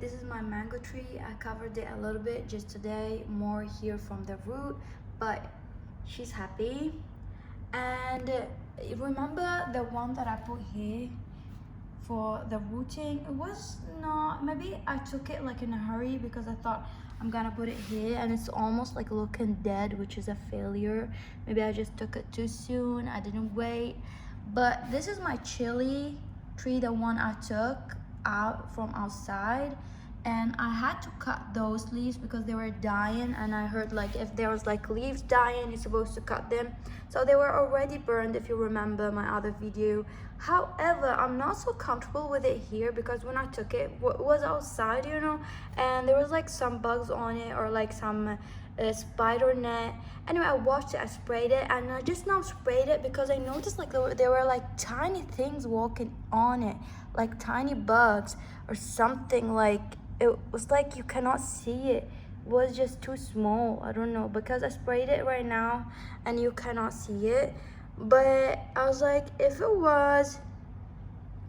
this is my mango tree. I covered it a little bit just today, more here from the root, but she's happy. And remember the one that I put here for the rooting? It was not, maybe I took it like in a hurry because I thought I'm gonna put it here and it's almost like looking dead, which is a failure. Maybe I just took it too soon, I didn't wait. But this is my chili tree, the one I took out from outside, and I had to cut those leaves because they were dying, and I heard like if there was like leaves dying, you're supposed to cut them. So they were already burned, if you remember my other video. However, I'm not so comfortable with it here because when I took it, it was outside, you know, and there was like some bugs on it or like some spider net. Anyway, I washed it, I sprayed it, and I just now sprayed it because I noticed like there were like tiny things walking on it, like tiny bugs or something. Like it was like you cannot see it. It was just too small. I don't know, because I sprayed it right now and you cannot see it. But I was like, if it was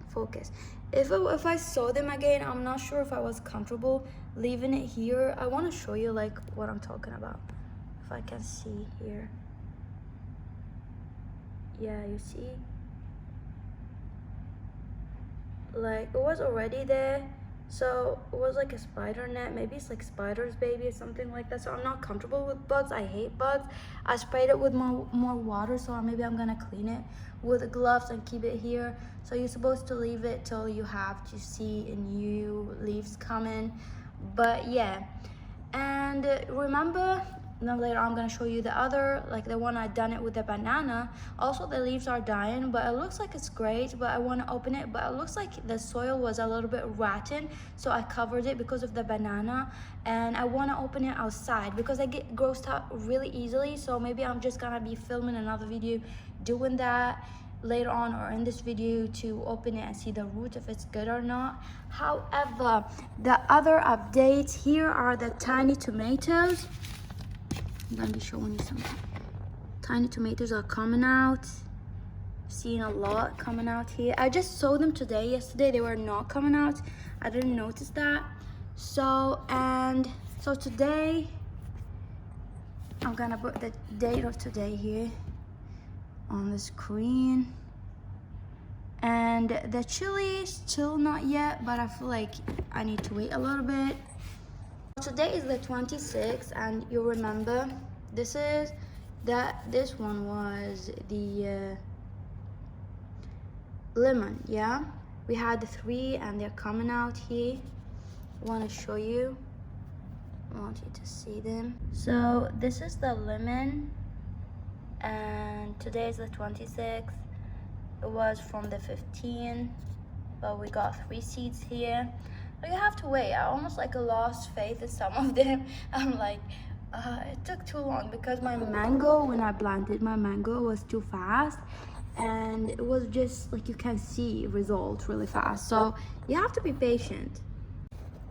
focus, if I saw them again, I'm not sure if I was comfortable leaving it here. I want to show you like what I'm talking about, if I can see here. Yeah, you see, like it was already there. So it was like a spider net, maybe it's like spider's baby or something like that. So I'm not comfortable with bugs. I hate bugs. I sprayed it with more water, so maybe I'm gonna clean it with gloves and keep it here. So you're supposed to leave it till you have to see new leaves coming. But yeah, and remember, now later I'm gonna show you the other, like the one I done it with the banana. Also the leaves are dying, but it looks like it's great. But I want to open it, but it looks like the soil was a little bit rotten, so I covered it because of the banana. And I want to open it outside because I get grossed out really easily. So maybe I'm just gonna be filming another video doing that later on, or in this video, to open it and see the root if it's good or not. However, the other updates here are the tiny tomatoes. I'm gonna be showing you something. Tiny tomatoes are coming out. Seeing a lot coming out here. I just saw them today. Yesterday they were not coming out. I didn't notice that. So today I'm gonna put the date of today here on the screen. And the chili is still not yet, but I feel like I need to wait a little bit. Today is the 26th, and you remember this one was the lemon. Yeah, we had the 3 and they're coming out here. I want to show you. I want you to see them. So this is the lemon, and today is the 26th. It was from the 15th, but we got 3 seeds here. You have to wait. I almost like lost faith in some of them. I'm like, it took too long because my mango, when I planted my mango, was too fast, and it was just like you can see results really fast. So you have to be patient.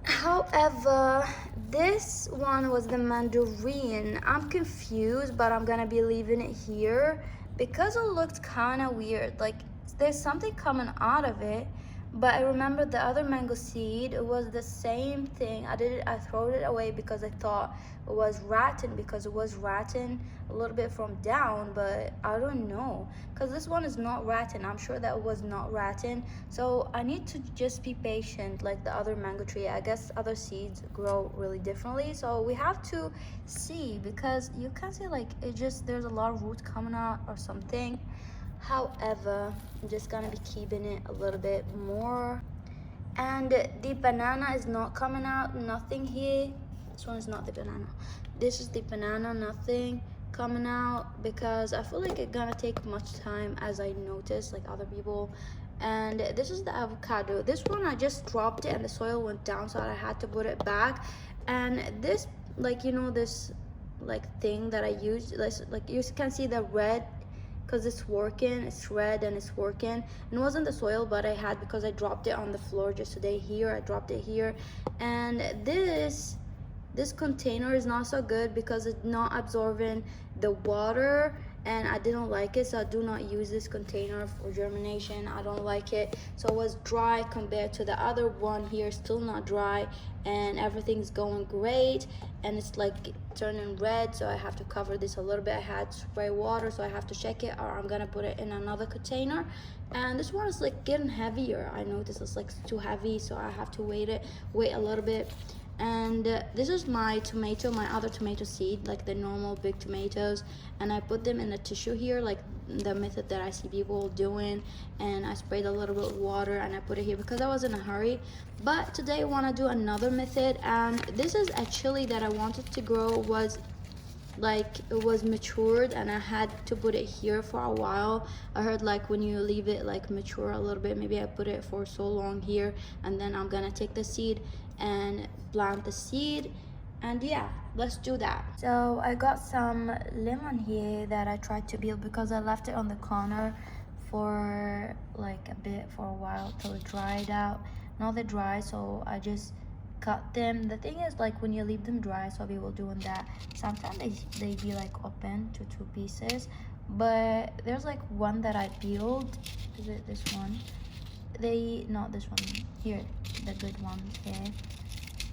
However, this one was the mandarin. I'm confused, but I'm gonna be leaving it here because it looked kind of weird. Like there's something coming out of it. But I remember the other mango seed, it was the same thing. I threw it away because I thought it was rotten, because it was rotten a little bit from down, but I don't know. Because this one is not rotten. I'm sure that it was not rotten. So I need to just be patient like the other mango tree. I guess other seeds grow really differently. So we have to see, because you can see like there's a lot of roots coming out or something. However, I'm just gonna be keeping it a little bit more. And the banana is not coming out, nothing here. This one is not the banana. This is the banana, nothing coming out, because I feel like it's gonna take much time, as I noticed, like other people. And this is the avocado. This one I just dropped it and the soil went down, so I had to put it back. And this, like, you know, this like thing that I used, like you can see the red, because it's working, it's red and it's working. It wasn't the soil, but I had, because I dropped it on the floor just today here. I dropped it here. And this container is not so good because it's not absorbing the water, and I didn't like it, so I do not use this container for germination. I don't like it. So it was dry compared to the other one here, still not dry, and everything's going great, and it's like turning red, so I have to cover this a little bit. I had spray water, so I have to check it, or I'm gonna put it in another container. And this one is like getting heavier. I noticed it's like too heavy, so I have to wait a little bit. And this is my tomato, my other tomato seed, like the normal big tomatoes, and I put them in a tissue here, like the method that I see people doing, and I sprayed a little bit of water and I put it here because I was in a hurry. But today I want to do another method, and this is a chili that I wanted to grow. Was like it was matured and I had to put it here for a while. I heard like when you leave it like mature a little bit, maybe I put it for so long here, and then I'm gonna take the seed and plant the seed. And yeah, let's do that. So I got some lemon here that I tried to peel because I left it on the corner for like a bit, for a while, till it dried out. Now they're dry, so I just cut them. The thing is, like when you leave them dry, so people doing that, sometimes they be like open to two pieces. But there's like one that I peeled. Is it this one? Not this one here, the good ones here,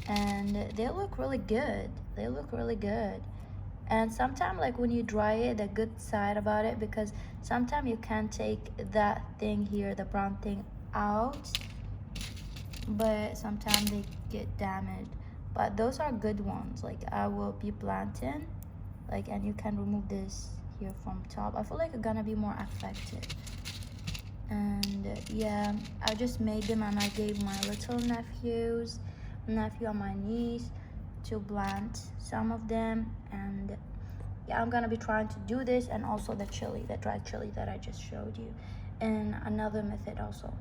and they look really good. They look really good. And sometimes like when you dry it, the good side about it, because sometimes you can take that thing here, the brown thing, out, but sometimes they get damaged. But those are good ones. Like I will be planting, like, and you can remove this here from top. I feel like it's gonna be more effective. And yeah, I just made them, and I gave my little nephew and my niece to plant some of them. And yeah, I'm gonna be trying to do this, and also the chili, the dried chili that I just showed you, and another method also.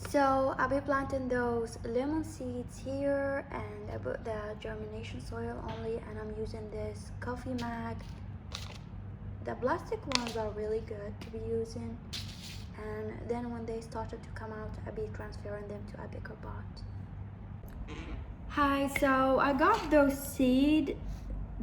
So I'll be planting those lemon seeds here, and I put the germination soil only, and I'm using this coffee mug. The plastic ones are really good to be using, and then when they started to come out, I'll be transferring them to a bigger pot. Hi, so I got those seed,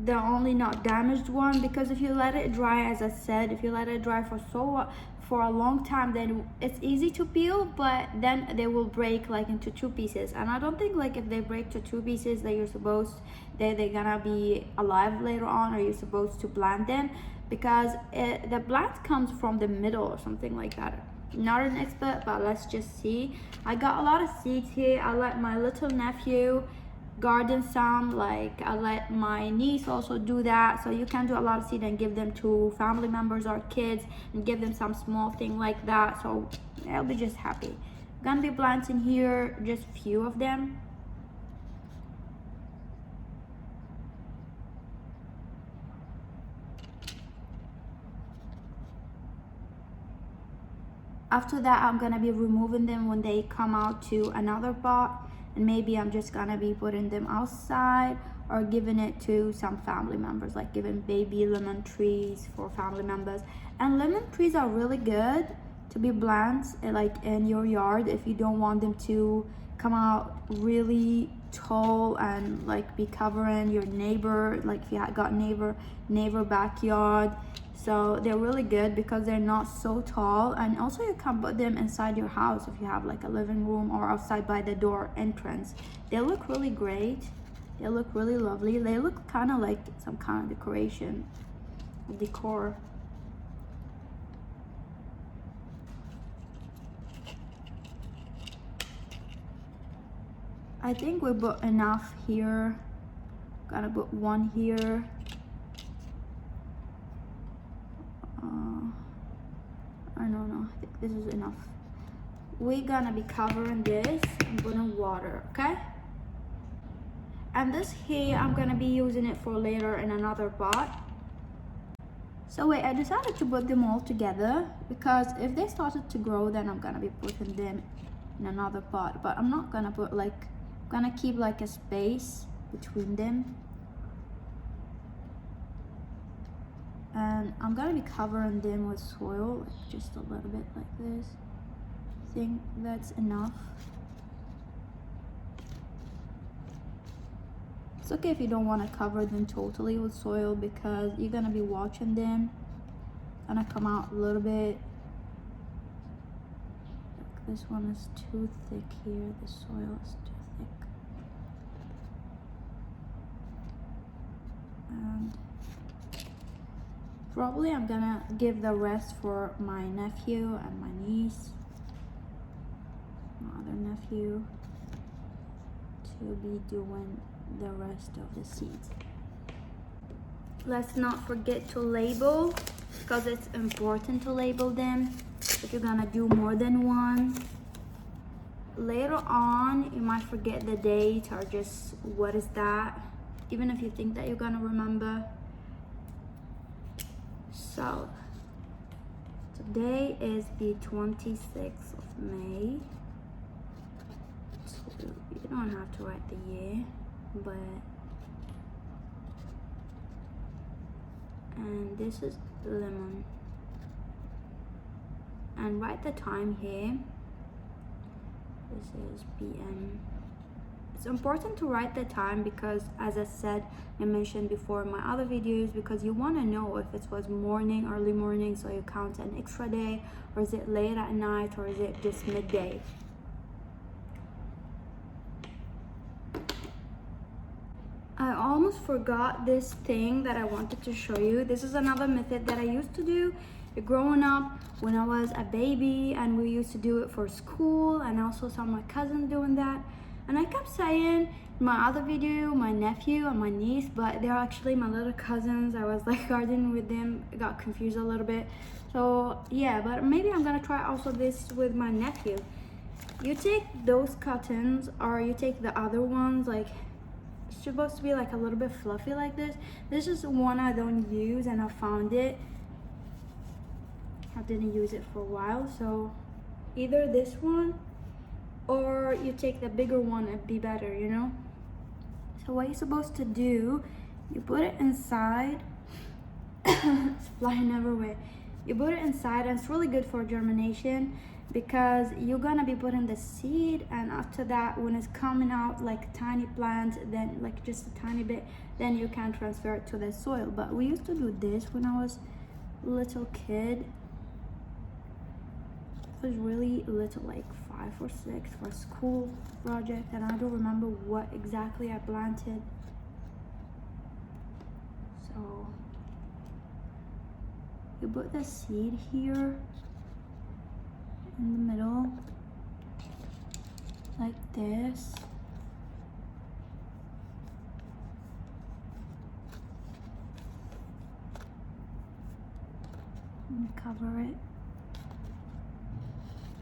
the only not damaged one, because if you let it dry, as I said, if you let it dry for a long time, then it's easy to peel, but then they will break like into two pieces. And I don't think like if they break to two pieces that they're gonna be alive later on, or you're supposed to plant them, because the plant comes from the middle or something like that. Not an expert, but let's just see. I got a lot of seeds here. I let my little nephew garden some, like I let my niece also do that. So you can do a lot of seed and give them to family members or kids, and give them some small thing like that, so they'll be just happy. Gonna be planting here just few of them. After that, I'm gonna be removing them when they come out to another pot, and maybe I'm just gonna be putting them outside or giving it to some family members, like giving baby lemon trees for family members. And lemon trees are really good to be planted like in your yard if you don't want them to come out really tall and like be covering your neighbor, like if you got neighbor backyard. So they're really good because they're not so tall, and also you can put them inside your house if you have like a living room, or outside by the door entrance. They look really great. They look really lovely. They look kind of like some kind of decoration, decor. I think we put enough here. Gonna put one here. I don't know, I think this is enough. We're gonna be covering this and putting water, okay? And this here, I'm gonna be using it for later in another pot. So wait, I decided to put them all together because if they started to grow, then I'm gonna be putting them in another pot. But I'm not gonna put like, I'm gonna keep like a space between them. And I'm gonna be covering them with soil, like just a little bit like this. I think that's enough. It's okay if you don't want to cover them totally with soil because you're gonna be watching them gonna come out a little bit. This one is too thick here. The soil is too thick. And probably I'm gonna give the rest for my nephew and my niece, my other nephew, to be doing the rest of the seeds. Let's not forget to label, because it's important to label them if you're gonna do more than one. Later on, you might forget the date or just what is that, even if you think that you're gonna remember. So, today is the 26th of May. So you don't have to write the year, but, and this is lemon. And write the time here. This is PM. It's important to write the time because, as I said, I mentioned before in my other videos, because you want to know if it was morning, early morning, so you count an extra day, or is it late at night, or is it just midday. I almost forgot this thing that I wanted to show you. This is another method that I used to do growing up when I was a baby, and we used to do it for school, and also some of my cousins doing that. And I kept saying in my other video, my nephew and my niece, but they're actually my little cousins. I was like gardening with them, got confused a little bit. So yeah, but maybe I'm gonna try also this with my nephew. You take those cottons, or you take the other ones, like it's supposed to be like a little bit fluffy like this. This is one I don't use, and I found it. I didn't use it for a while, so either this one or you take the bigger one, it'd be better, you know? So what you're supposed to do, you put it inside. It's flying everywhere. You put it inside, and it's really good for germination because you're gonna be putting the seed, and after that, when it's coming out like tiny plant, then like just a tiny bit, then you can transfer it to the soil. But we used to do this when I was a little kid. I was really little, like 5 or 6, for a school project, and I don't remember what exactly I planted. So you put the seed here in the middle like this. And cover it.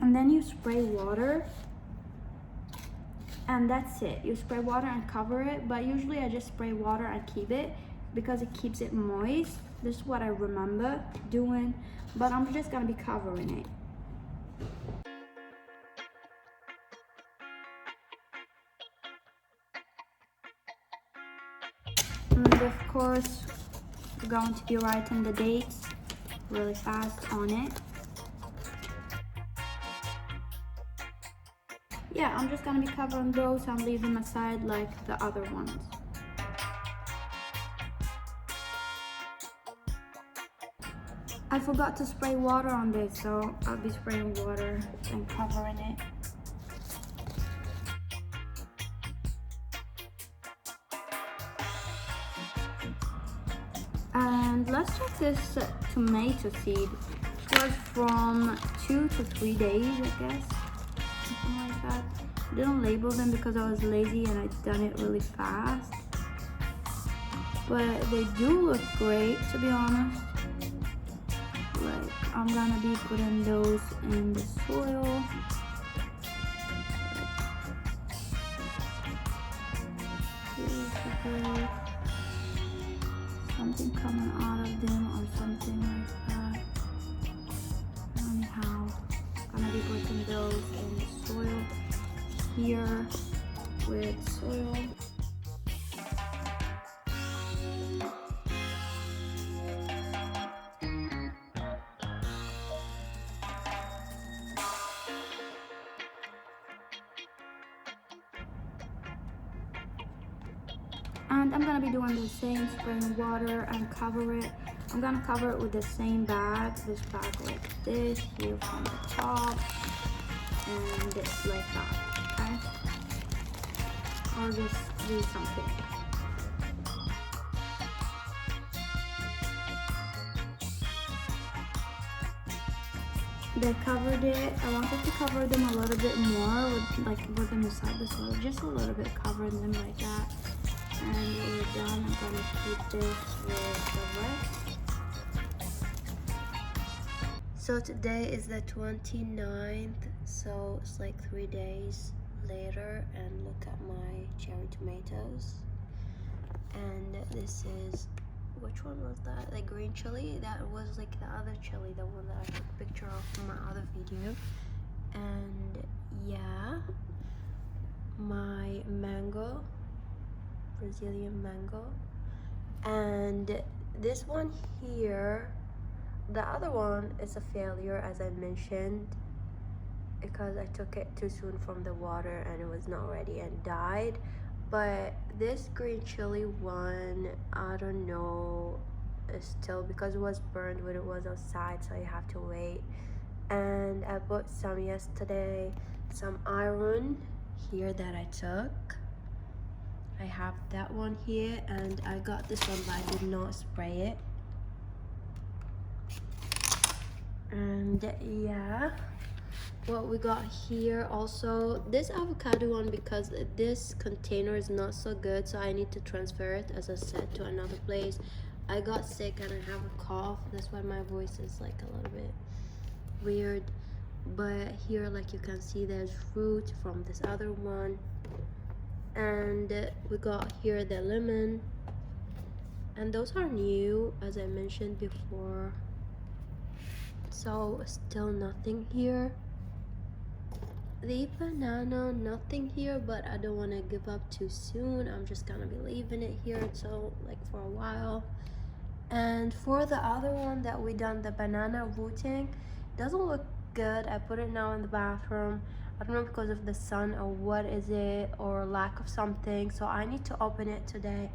And then you spray water, and that's it. You spray water and cover it, but usually I just spray water and keep it because it keeps it moist. This is what I remember doing, but I'm just gonna be covering it. And of course, we're going to be writing the dates really fast on it. Yeah, I'm just gonna be covering those and leave them aside like the other ones. I forgot to spray water on this, so I'll be spraying water and covering it. And let's check this tomato seed. It was from 2 to 3 days, I guess. Something like that. I didn't label them because I was lazy and I'd done it really fast. But they do look great, to be honest. Like, I'm gonna be putting those in the soil. Something coming out of them or something like that. Anyhow, I'm gonna be putting those in the soil here with soil. And I'm gonna be doing the same, spraying water and cover it I'm gonna cover it with the same bag, this bag like this, here from the top, and like that, okay? Or just do something. They covered it. I wanted to cover them a little bit more with put them inside the soil, just a little bit, covering them like that. And we're done. I'm gonna keep this with the rest. So today is the 29th, so it's like 3 days later, and look at my cherry tomatoes. And this is, which one was that? The green chili? That was like the other chili, the one that I took a picture of from my other video. And yeah, my mango, Brazilian mango. And this one here, the other one is a failure, as I mentioned, because I took it too soon from the water and it was not ready and died. But this green chili one, I don't know, is still, because it was burned when it was outside, so you have to wait. And I bought some yesterday, some iron here that I took. I have that one here, and I got this one, but I did not spray it. And yeah, what we got here also, this avocado one, because this container is not so good, so I need to transfer it, as I said, to another place. I got sick and I have a cough, that's why my voice is like a little bit weird. But here, like you can see, there's fruit from this other one. And we got here the lemon, and those are new, as I mentioned before. So still nothing here. The banana, nothing here, but I don't want to give up too soon. I'm just gonna be leaving it here until like for a while. And for the other one that we done, the banana rooting, doesn't look good. I put it now in the bathroom. I don't know, because of the sun or what is it, or lack of something, so I need to open it today.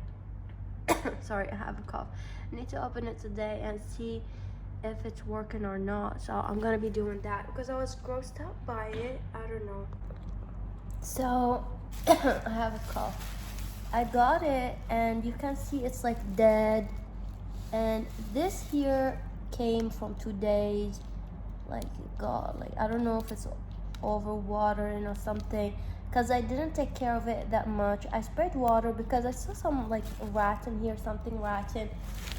Sorry, I have a cough. I need to open it today and see if it's working or not. So I'm gonna be doing that because I was grossed out by it. I don't know. So I have a cough. I got it, and you can see it's like dead. And this here came from 2 days. Like, God, like I don't know if it's over watering or something, because I didn't take care of it that much. I sprayed water because I saw some like rat in here, something rotten.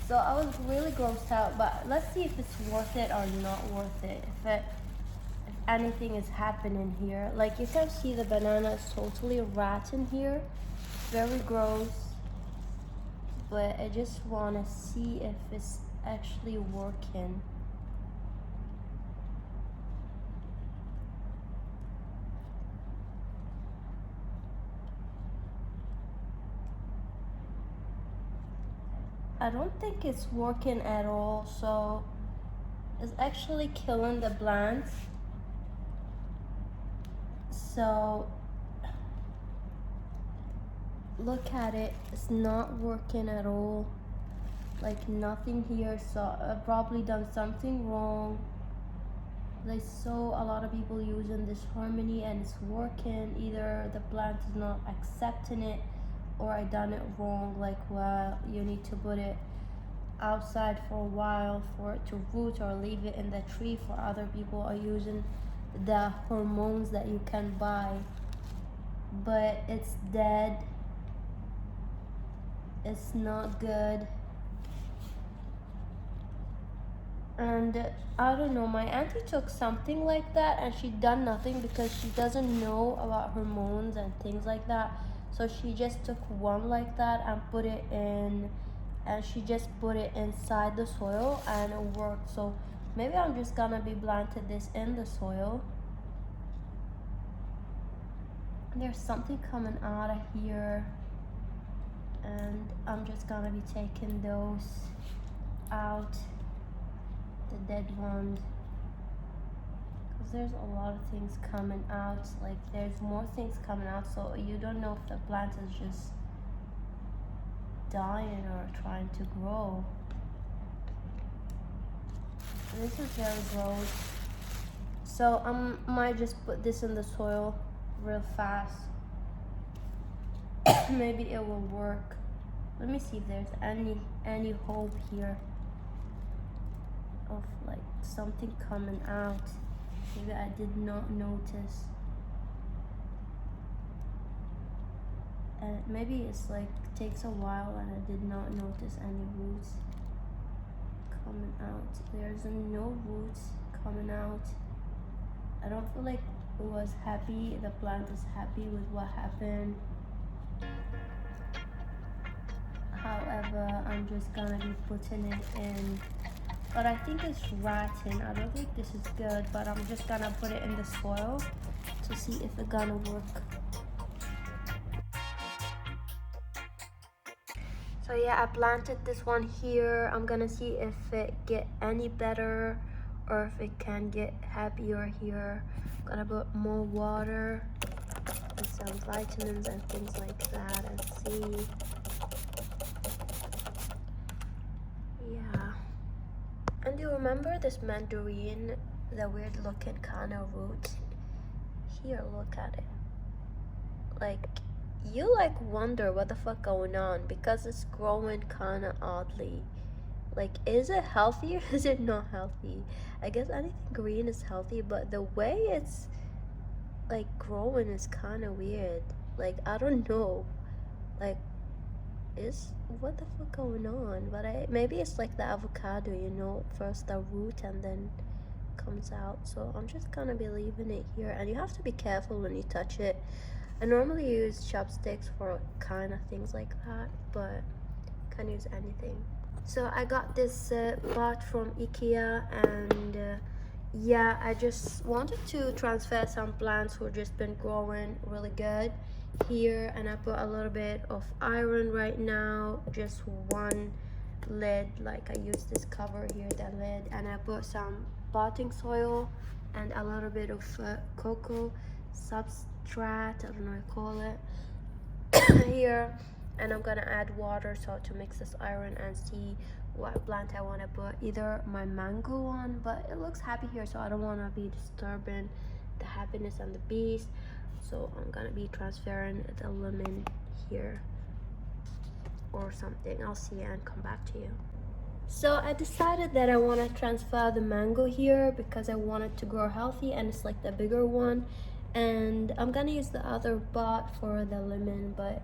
So I was really grossed out, but let's see if it's worth it or not worth it. If anything is happening here. Like you can see the banana is totally rotten here. Very gross. But I just want to see if it's actually working. I don't think it's working at all, so it's actually killing the plants. So look at it, it's not working at all. Like nothing here, so I've probably done something wrong. I saw a lot of people using this Harmony and it's working. Either the plant is not accepting it, or I done it wrong. Like, well, you need to put it outside for a while for it to root, or leave it in the tree. For other people are using the hormones that you can buy, but it's dead. It's not good. And I don't know, my auntie took something like that and she done nothing, because she doesn't know about hormones and things like that. So she just took one like that and put it in, and she just put it inside the soil and it worked. So maybe I'm just gonna be planting this in the soil. There's something coming out of here, and I'm just gonna be taking those out, the dead ones, because there's a lot of things coming out. Like there's more things coming out, so you don't know if the plant is just dying or trying to grow. This is very gross. So I might just put this in the soil real fast. Maybe it will work. Let me see if there's any hope here of like something coming out. Maybe I did not notice. And maybe it's like takes a while and I did not notice any roots coming out. There's no roots coming out. I don't feel like it was happy. The plant is happy with what happened. However, I'm just gonna be putting it in, but I think it's rotten. I don't think this is good, but I'm just gonna put it in the soil to see if it's gonna work. So yeah, I planted this one here. I'm gonna see if it get any better or if it can get happier here. I'm gonna put more water and some vitamins and things like that and see. Yeah. And do you remember this mandarin, the weird looking kind of root? Here, look at it. Like, you like wonder what the fuck going on because it's growing kind of oddly. Like, is it healthy or is it not healthy? I guess anything green is healthy, but the way it's like growing is kind of weird. Like, I don't know. Like, is what the fuck going on? But maybe it's like the avocado, you know, first the root and then comes out. So I'm just gonna be leaving it here, and you have to be careful when you touch it. I normally use chopsticks for kind of things like that, but can't use anything. So I got this pot from IKEA, and yeah, I just wanted to transfer some plants who just been growing really good here, and I put a little bit of iron right now, just one lid. Like, I use this cover here, the lid, and I put some potting soil and a little bit of cocoa substrate, I don't know what I call it, here. And I'm gonna add water so to mix this iron and see what plant I want to put either my mango on, but it looks happy here, so I don't want to be disturbing the happiness and the bees. So I'm gonna be transferring the lemon here or something. I'll see and come back to you. So I decided that I want to transfer the mango here because I want it to grow healthy, and it's like the bigger one. And I'm gonna use the other pot for the lemon, but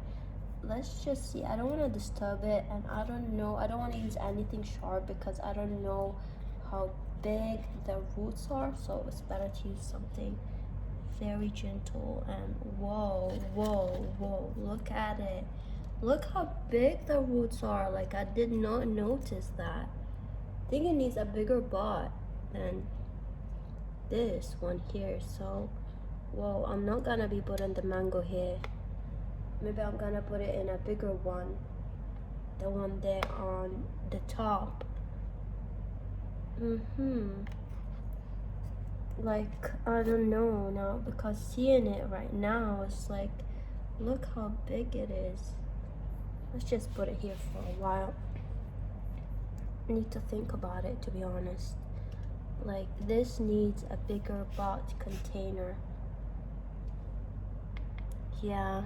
let's just see. I don't want to disturb it, and I don't know, I don't want to use anything sharp because I don't know how big the roots are, so it's better to use something very gentle. And whoa, look at it. Look how big the roots are. Like, I did not notice that. I think it needs a bigger pot than this one here. So whoa, I'm not gonna be putting the mango here. Maybe I'm gonna put it in a bigger one, the one there on the top. Like, I don't know now, because seeing it right now, it's like, look how big it is. Let's just put it here for a while. I need to think about it, to be honest. Like, this needs a bigger pot container. Yeah.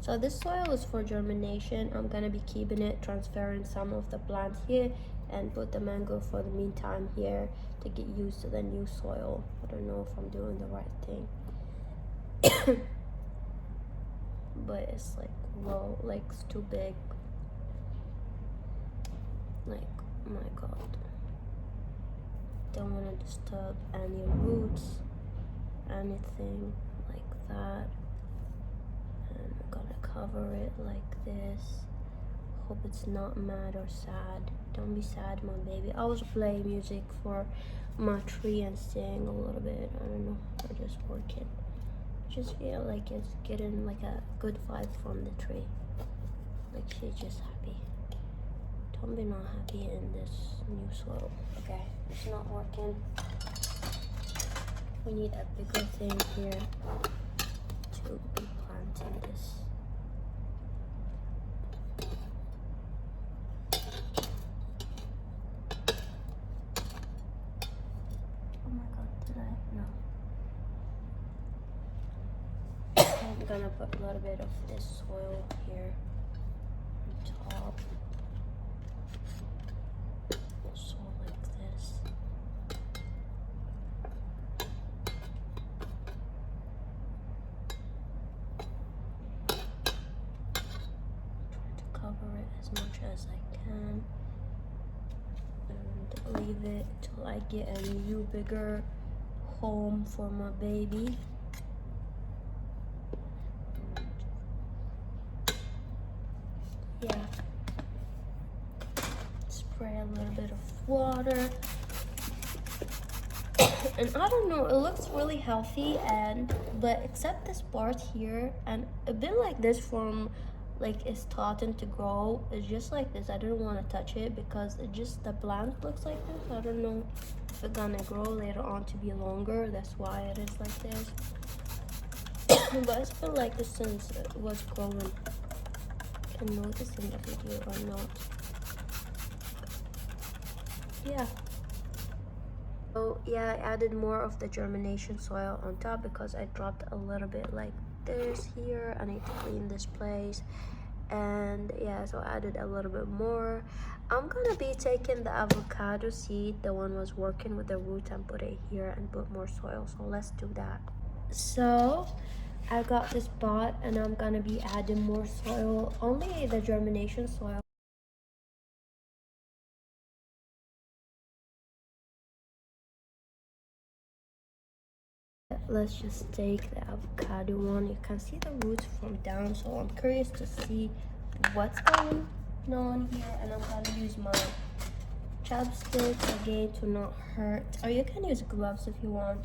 So this soil is for germination. I'm gonna be keeping it, transferring some of the plants here, and put the mango for the meantime here to get used to the new soil. I don't know if I'm doing the right thing. But it's like, whoa, like, it's too big. Like, oh my god. Don't want to disturb any roots, anything like that. And I'm gonna cover it like this. Hope it's not mad or sad. Don't be sad, my baby. I was playing music for my tree and sing a little bit. I don't know, or just working. Just feel like it's getting like a good vibe from the tree. Like, she's just happy. Don't be not happy in this new soil. Okay, it's not working. We need a bigger thing here to be planting this. gonna put a little bit of this soil here on top. Soil like this. Try to cover it as much as I can. And leave it till I get a new bigger home for my baby. Yeah, spray a little bit of water. And I don't know, it looks really healthy, but except this part here, and a bit like this from like it's starting to grow. It's just like this. I didn't want to touch it because it just, the plant looks like this. I don't know if it's gonna grow later on to be longer. That's why it is like this. But it's been like this since it was growing. Can notice in the video or not? Yeah. So yeah, I added more of the germination soil on top because I dropped a little bit like this here. I need to clean this place. And yeah, so I added a little bit more. I'm gonna be taking the avocado seed, the one was working with the root, and put it here and put more soil. So let's do that. So I got this pot and I'm gonna be adding more soil, only the germination soil. Let's just take the avocado one. You can see the roots from down, so I'm curious to see what's going on here. And I'm gonna use my chopsticks again to not hurt, or you can use gloves if you want.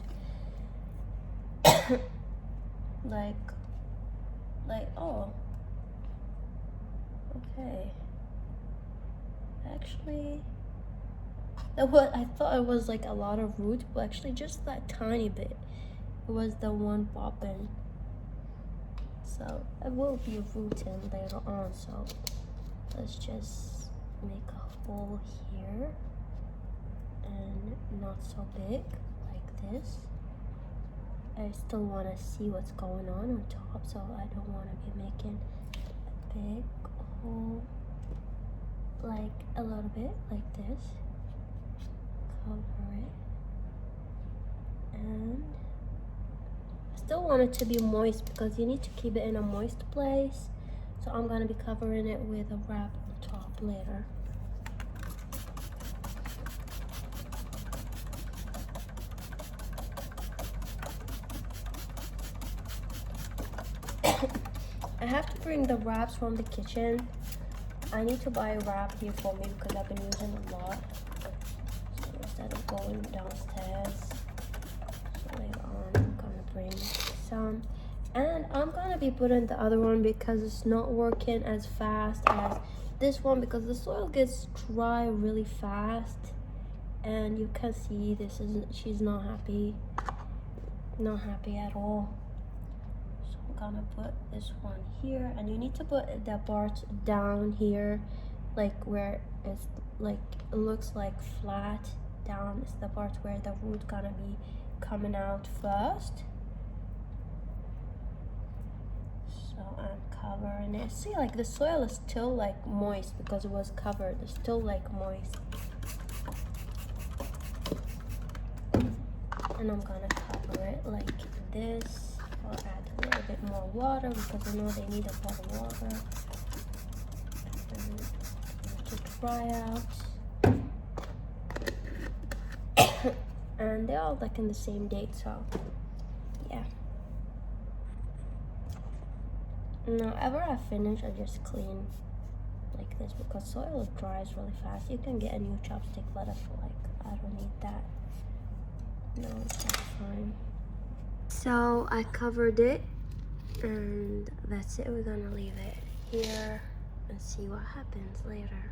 like oh, okay, actually I thought it was like a lot of root, but actually just that tiny bit. It was the one popping. So it will be rooting later on. So let's just make a hole here and not so big like this. I still want to see what's going on top, so I don't want to be making a big hole, like a little bit like this. Cover it, and I still want it to be moist because you need to keep it in a moist place. So I'm gonna be covering it with a wrap on top later. I have to bring the wraps from the kitchen. I need to buy a wrap here for me because I've been using a lot. So instead of going downstairs, so later on I'm gonna bring some. And I'm gonna be putting the other one because it's not working as fast as this one because the soil gets dry really fast. And you can see this isn't, she's not happy at all. Gonna put this one here, and you need to put the part down here, like where it's like it looks like flat down. Is the part where the root gonna be coming out first. So I'm covering it. See, like the soil is still like moist because it was covered. It's still like moist, and I'm gonna cover it like this. I'll add a little bit more water because I know they need a lot of water and to dry out. And they're all like in the same date, so yeah. Now, ever I finish, I just clean like this because soil dries really fast. You can get a new chopstick, but I feel like I don't need that. No, that's fine. So I covered it, and that's it. We're gonna leave it here and see what happens later.